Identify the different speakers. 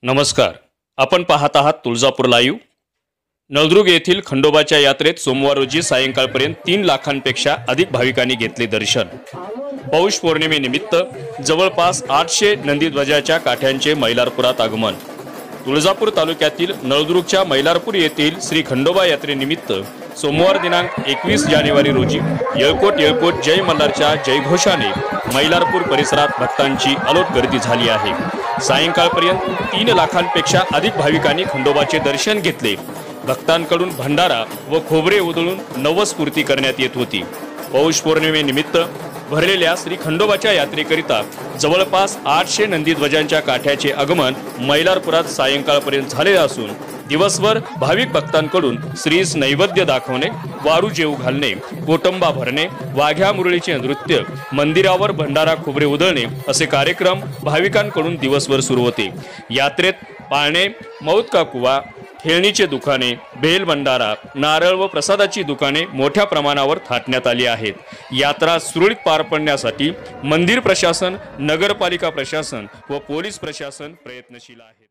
Speaker 1: नमस्कार. आपण पाहत आहात तुळजापूर लाईव्ह. नळदुर्ग येथील खंडोबाच्या यात्रेत सोमवार रोजी सायंकाळपर्यंत 3 लाखांपेक्षा अधिक भाविकांनी घेतले दर्शन. पौष पौर्णिमेनिमित्त जवळपास 800 नंदीध्वजाच्या काठ्यांचे मैलारपुरात आगमन. तुळजापूर तालुक्यातील नळदुर्गच्या मैलारपूर येथील श्री खंडोबा यात्रेनिमित्त सोमवार दिनांक 21 जानेवारी रोजी येळकोट येळकोट जय मल्हारच्या जयघोषाने मैलारपूर परिसरात भक्तांची अलोट गर्दी झाली आहे. सायंकाळपर्यंत 3 लाखांपेक्षा अधिक भाविकांनी खंडोबाचे दर्शन घेतले. भक्तांकडून भंडारा व खोबरे उधळून नवस्फूर्ती करण्यात येत होती. पौष पौर्णिमेनिमित्त भरलेल्या श्री खंडोबाच्या यात्रेकरिता जवळपास 800 नंदीध्वजांच्या काठ्याचे आगमन मैलारपुरात सायंकाळपर्यंत झाले असून दिवसभर भाविक भक्तांकडून श्रीस नैवेद्य दाखवणे, वारू जेवू घालणे, कोटंबा भरणे, वाघ्या मुरळीचे नृत्य, मंदिरावर भंडारा खोबरे उधळणे असे कार्यक्रम भाविकांकडून दिवसभर सुरू होते. यात्रेत पाळणे, मौत का कुवा, खेळणीचे दुकाने, बेल भंडारा, नारळ व प्रसादाची दुकाने मोठ्या प्रमाणावर थाटण्यात आली आहेत. यात्रा सुरळीत पार पडण्यासाठी मंदिर प्रशासन, नगरपालिका प्रशासन व पोलीस प्रशासन प्रयत्नशील आहे.